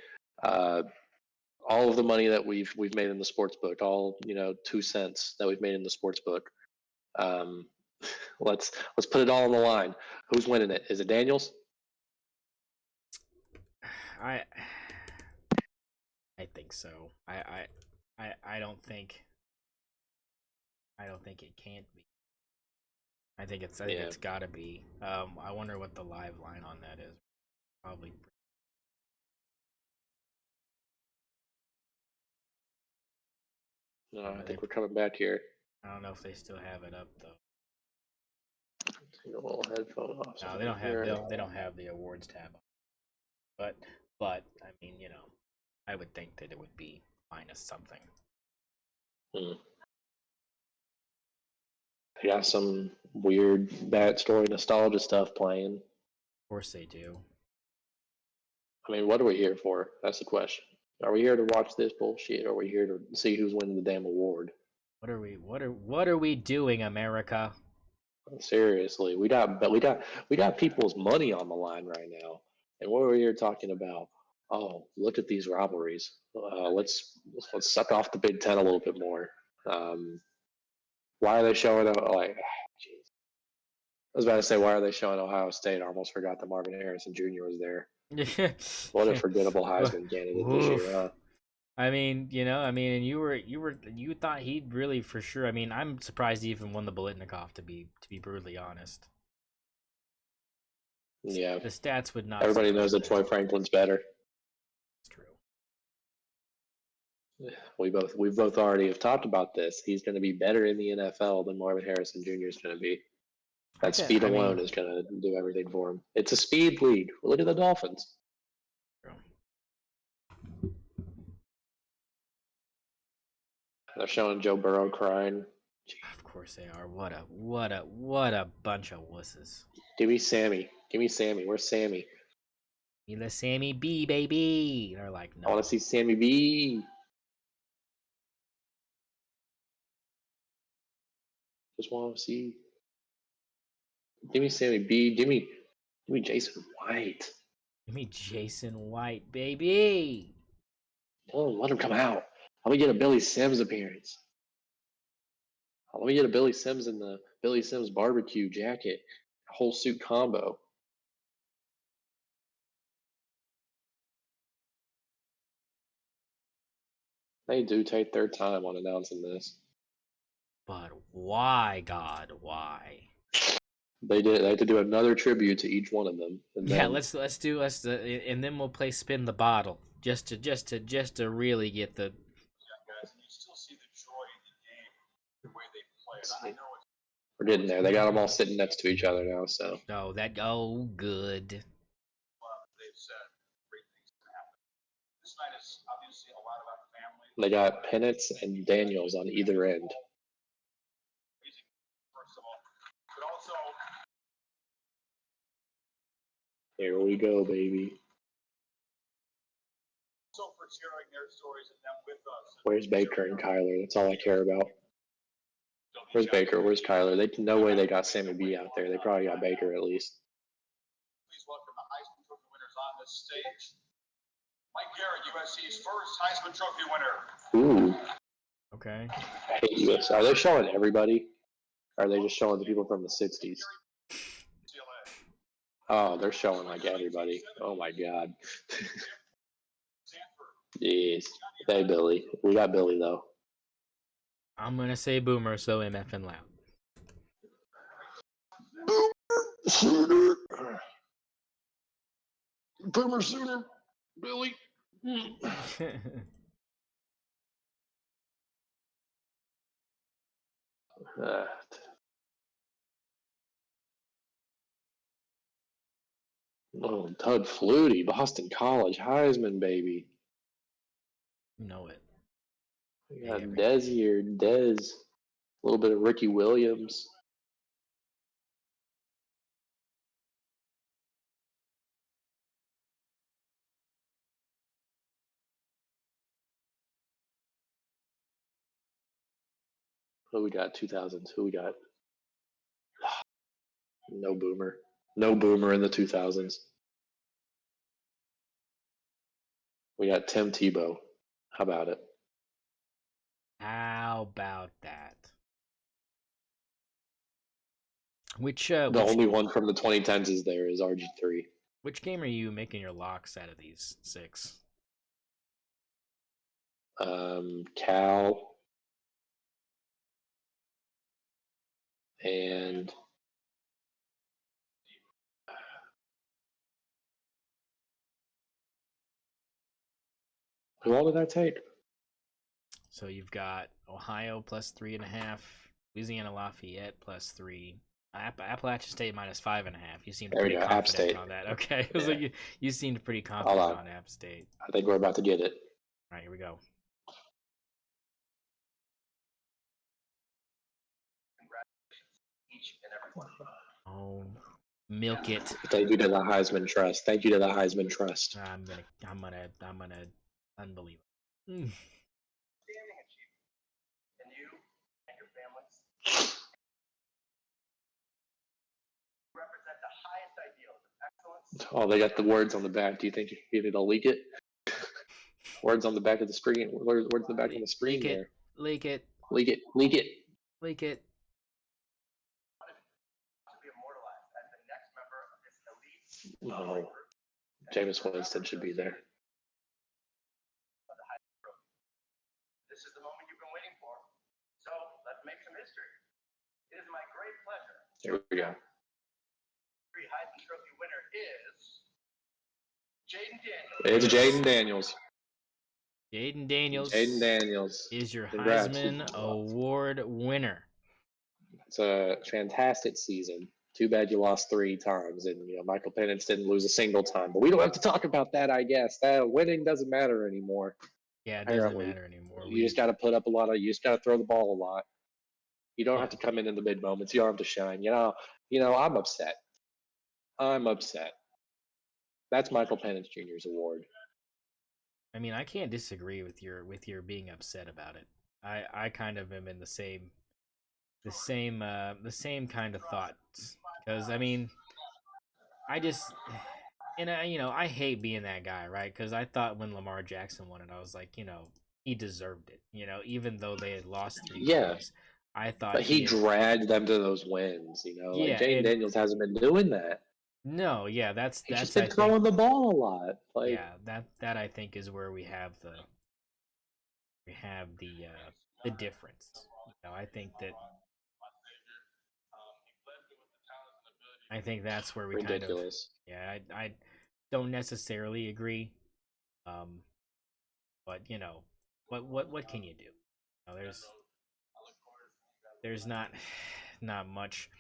uh, all of the money that we've made in the sports book, all 2 cents that we've made in the sports book. Um, let's put it all on the line. Who's winning it? Is it Daniels? I I think so. I don't think it can't be. I think Yeah. it's gotta be. I wonder what the live line on that is. Probably. No, I They. think we're coming back here. I don't know if they still have it up though. Take a little headphone off No, so they I can don't have hear it. they don't have the awards tab on. But I mean, I would think that it would be minus something. Hmm. They got some weird backstory nostalgia stuff playing. Of course they do. I mean, what are we here for? That's the question. Are we here to watch this bullshit? Or are we here to see who's winning the damn award? What are we doing, America? Seriously, we got people's money on the line right now, and what are we here talking about? oh, look at these rivalries. Let's suck off the Big Ten a little bit more. Why are they showing like? Geez. I was about to say, why are they showing Ohio State? I almost forgot that Marvin Harrison Jr. was there. What a forgettable Heisman candidate this year, huh? I mean, and you thought he'd really for sure. I mean, I'm surprised he even won the Bolitnikoff to be brutally honest. Yeah, The stats would not. everybody knows that Troy Franklin's better. It's true. We both already have talked about this. He's going to be better in the NFL than Marvin Harrison Jr. is going to be. That speed alone is going to do everything for him. It's a speed league. Look at the Dolphins. They're showing Joe Burrow crying. Of course they are. What a bunch of wusses. Give me Sammy. Where's Sammy? Give me Sammy B, baby. They're like, no. I want to see Sammy B. Just want to see. Give me Sammy B. Give me Jason White. Give me Jason White, baby. Oh, let him come out. Let me get a Billy Sims appearance. Let me get a Billy Sims in the Billy Sims barbecue jacket, whole suit combo. They do take their time on announcing this. But why, God, why? They had to do another tribute to each one of them. And yeah, then, let's and then we'll play spin the bottle just to really get the. Yeah, guys, and you still see the joy in the game, the way they play it. I know it's. We're getting there. They got them all sitting next to each other now. So. Oh good. They've said great things can happen. This night is obviously a lot about family. They got Penix and Daniels on either end. First of all, but also. Here we go, baby. So for sharing their stories and them with us. Where's Baker and Kyler? That's all I care about. Where's Baker? Where's Kyler? No way they got Sammy B out there. They probably got Baker at least. Please welcome the Heisman Trophy winners on this stage. Mike Garrett, USC's first Heisman Trophy winner. Ooh. Okay. I hate USC. Are they showing everybody? Or are they just showing the people from the 60s? Oh, they're showing like everybody. Oh my God. Jeez. Hey, Billy. We got Billy, though. I'm going to say boomer, so MF and loud. Boomer Sooner. Boomer Sooner. Billy. Oh, Todd Flutie, Boston College, Heisman, baby. Know it. We got Dez here. Dez. A little bit of Ricky Williams. Who we got? 2000s. Who we got? No boomer. No boomer in the 2000s. We got Tim Tebow. How about it? How about that? Which only one from the 2010s is there is RG3. Which game are you making your locks out of these 6? Cal and who all did I take? So you've got Ohio plus 3.5, Louisiana Lafayette plus 3, Appalachian State minus 5.5. You seemed pretty confident on that. Okay, yeah. Like you seemed pretty confident on App State. I think we're about to get it. All right, here we go. Oh, milk it. Thank you to the Heisman Trust. Thank you to the Heisman Trust. I'm gonna unbelievable. And you and your families represent the highest ideals of excellence Oh, they got the words on the back. Do you think it'll leak it? Words on the back of the screen. Words on the back of the screen Leak it. there. Leak it. Leak it. Leak it. Leak it. Oh, Jameis Winston should be there. This is the moment you've been waiting for. So let's make some history. It is my great pleasure. Here we go. The Heisman Trophy winner is Jaden Daniels. It's Jaden Daniels. Jaden Daniels. Jaden Daniels is your Congrats. Heisman Award winner. It's a fantastic season. Too bad you lost 3 times, and Michael Penix didn't lose a single time. But we don't have to talk about that, I guess. That winning doesn't matter anymore. Yeah, it doesn't matter anymore. You just got to put up a lot of. You just got to throw the ball a lot. You don't have to come in the mid moments. You don't have to shine. I'm upset. I'm upset. That's Michael Penix Jr.'s award. I mean, I can't disagree with your being upset about it. I kind of am in the same kind of thoughts, because I mean, I hate being that guy, right? Because I thought when Lamar Jackson won it, I was like, he deserved it. Even though they had lost 3 games, I thought. But he dragged them to those wins. Jaden Daniels hasn't been doing that. No, yeah, that's He's been throwing the ball a lot. That I think is where we have the difference. I think that's where we ridiculous. I don't necessarily agree, but what can you do? There's not much.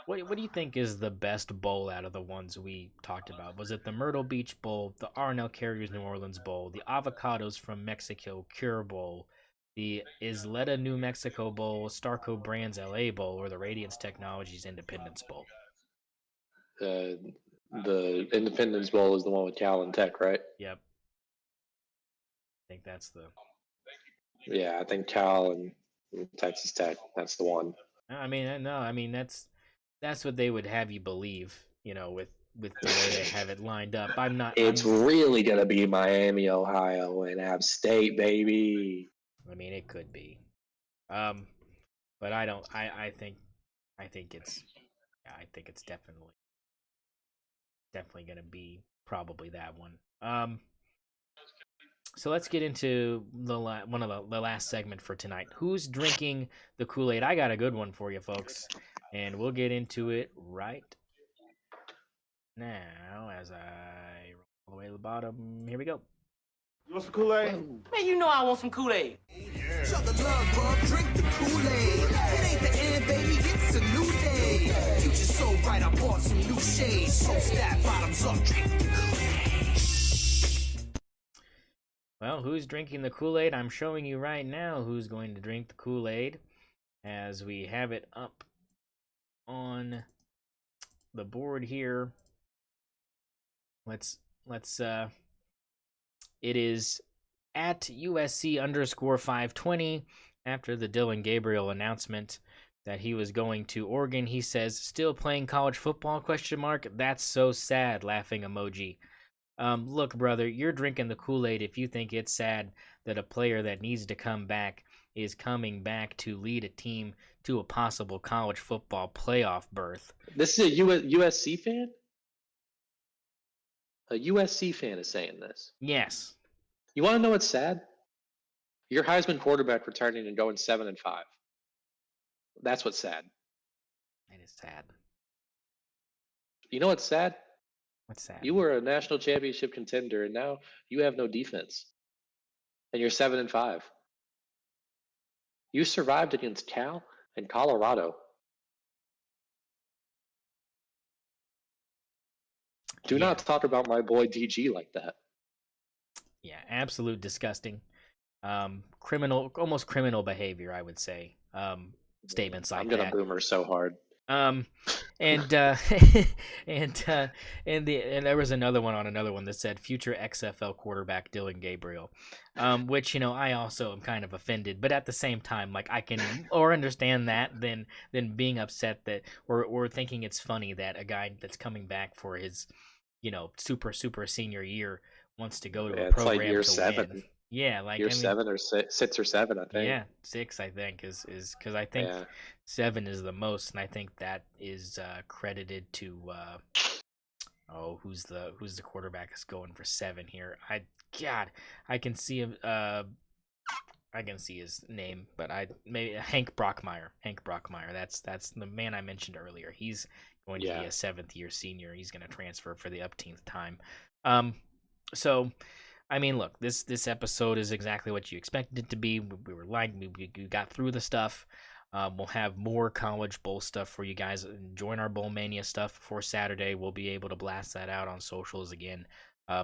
What do you think is the best bowl out of the ones we talked about? Was it the Myrtle Beach Bowl, the R&L Carriers New Orleans Bowl, the Avocados from Mexico Cure Bowl, the Isleta New Mexico Bowl, Starco Brands LA Bowl, or the Radiance Technologies Independence Bowl? The Independence Bowl is the one with Cal and Tech, right? Yep. I think that's the. Yeah, I think Cal and Texas Tech. That's the one. I mean that's what they would have you believe, with the way they have it lined up. It's really gonna be Miami, Ohio, and App State, baby. I mean, it could be, but I don't. I think it's. Yeah, I think it's definitely gonna be probably that one. So let's get into the last segment for tonight. Who's drinking the Kool-Aid? I got a good one for you, folks, and we'll get into it right now as I roll all the way to the bottom. Here we go. You want some Kool-Aid? Man, I want some Kool-Aid. Yeah. Show the love, bro. Drink the Kool-Aid. It ain't the end, baby. It's a new day. Future's so bright, I bought some new shades. So stat bottoms up. Drink the Kool-Aid. Well, who's drinking the Kool-Aid? I'm showing you right now who's going to drink the Kool-Aid as we have it up on the board here. Let's it is at USC_520 after the Dylan Gabriel announcement that he was going to Oregon. He says, still playing college football, ? That's so sad, laughing emoji. Look, brother, you're drinking the Kool-Aid if you think it's sad that a player that needs to come back is coming back to lead a team to a possible college football playoff berth. This is a USC fan? A USC fan is saying this. Yes. You want to know what's sad? Your Heisman quarterback returning and going 7-5. That's what's sad. It is sad. You know what's sad? What's sad? You were a national championship contender, and now you have no defense. And you're 7-5. You survived against Cal and Colorado. Do not talk about my boy DG like that. Yeah, absolute disgusting. Almost criminal behavior, I would say. Statements like that. I'm gonna boomer so hard. And there was another one that said future XFL quarterback Dylan Gabriel, which I also am kind of offended, but at the same time, like, I can or understand that than being upset that or thinking it's funny that a guy that's coming back for his super senior year wants to go to Yeah, a it's like program year to 7. win. Yeah, like Year I mean, 7 or 6 or 7, I think. yeah, 6 I think is because I think Yeah. 7 is the most, and I think that is credited to who's the quarterback that's going for 7 here? I can see him. I can see his name, but maybe Hank Brockmeyer. That's the man I mentioned earlier. He's going to be a 7th year senior. He's going to transfer for the upteenth time. So, I mean, look, this episode is exactly what you expected it to be. We got through the stuff. We'll have more college bowl stuff for you guys. Join our Bowl Mania stuff before Saturday. We'll be able to blast that out on socials again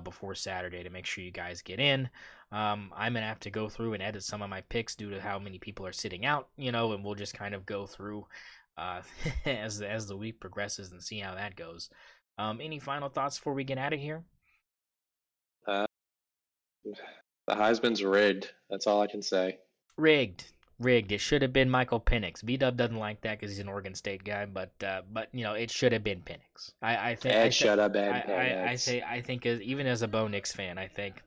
before Saturday to make sure you guys get in. I'm gonna have to go through and edit some of my picks due to how many people are sitting out, and we'll just kind of go through as the week progresses and see how that goes. Any final thoughts before we get out of here? The Heisman's rigged. That's all I can say. Rigged. It should have been Michael Penix. V-Dub doesn't like that because he's an Oregon State guy, but it should have been Penix. I think it should have been Penix. I think even as a Bo Nix fan, I think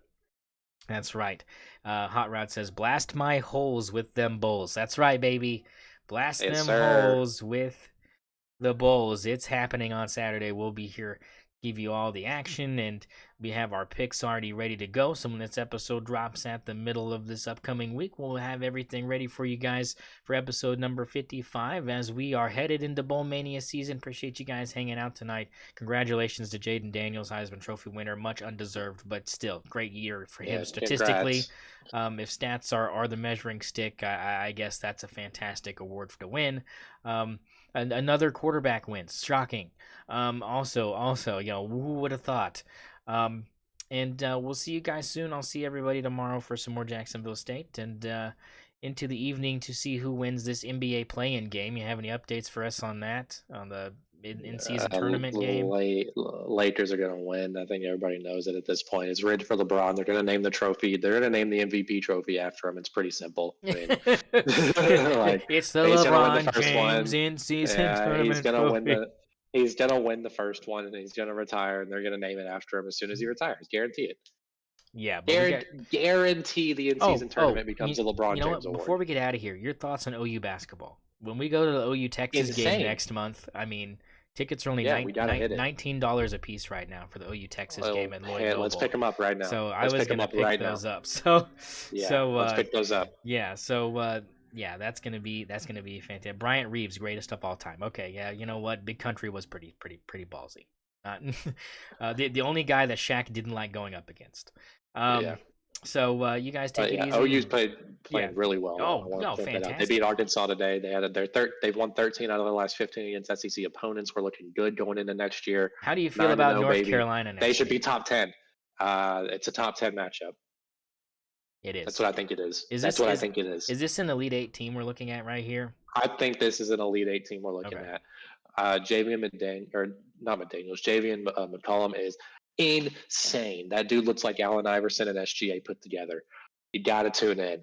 that's right. Hot Rod says, "Blast my holes with them bowls." That's right, baby. Blast them holes with the bowls. It's happening on Saturday. We'll be here, give you all the action, and we have our picks already ready to go. So when this episode drops at the middle of this upcoming week, we'll have everything ready for you guys for episode number 55 as we are headed into Bowl Mania season. Appreciate you guys hanging out tonight. Congratulations to Jaden Daniels, Heisman Trophy winner. Much undeserved, but still great year for him statistically. If stats are the measuring stick, I guess that's a fantastic award to win. Another quarterback wins. Shocking. Also, who would have thought? And we'll see you guys soon. I'll see everybody tomorrow for some more Jacksonville State and into the evening to see who wins this NBA play-in game. You have any updates for us on that, on the in-season tournament game? Lakers are going to win. I think everybody knows it at this point. It's rigged for LeBron. They're going to name the trophy. They're going to name the MVP trophy after him. It's pretty simple. I mean, it's the LeBron James in-season tournament. He's gonna win the first one, and he's gonna retire, and they're gonna name it after him as soon as he retires. Guarantee it. Yeah, guarantee the in-season tournament becomes a LeBron James award. Before we get out of here, your thoughts on OU basketball? When we go to the OU Texas game next month, I mean, tickets are only $19 a piece right now for the OU Texas game at Lloyd Noble. Let's pick them up right now. So I was gonna pick those up. So let's pick those up. Yeah. So. Yeah, that's gonna be fantastic. Bryant Reeves, greatest of all time. Okay, yeah, you know what? Big Country was pretty ballsy. The only guy that Shaq didn't like going up against. So you guys take it easy. OU's played really well. Oh no, fantastic! They beat Arkansas today. They had they've won 13 out of their last 15 against SEC opponents. We're looking good going into next year. How do you feel about North Carolina next They should be top 10. It's a top 10 matchup. It is. That's what I think it is. I think it is. Is this an Elite 8 team we're looking at right here? I think this is an Elite 8 team we're looking at. Javian McCollum is insane. That dude looks like Allen Iverson and SGA put together. You got to tune in.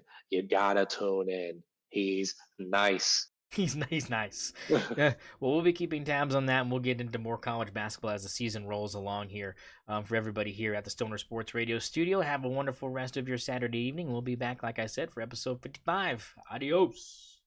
He's nice. He's nice. Well, we'll be keeping tabs on that, and we'll get into more college basketball as the season rolls along here. For everybody here at the St0ner Sports Radio studio, have a wonderful rest of your Saturday evening. We'll be back, like I said, for episode 55. Adios.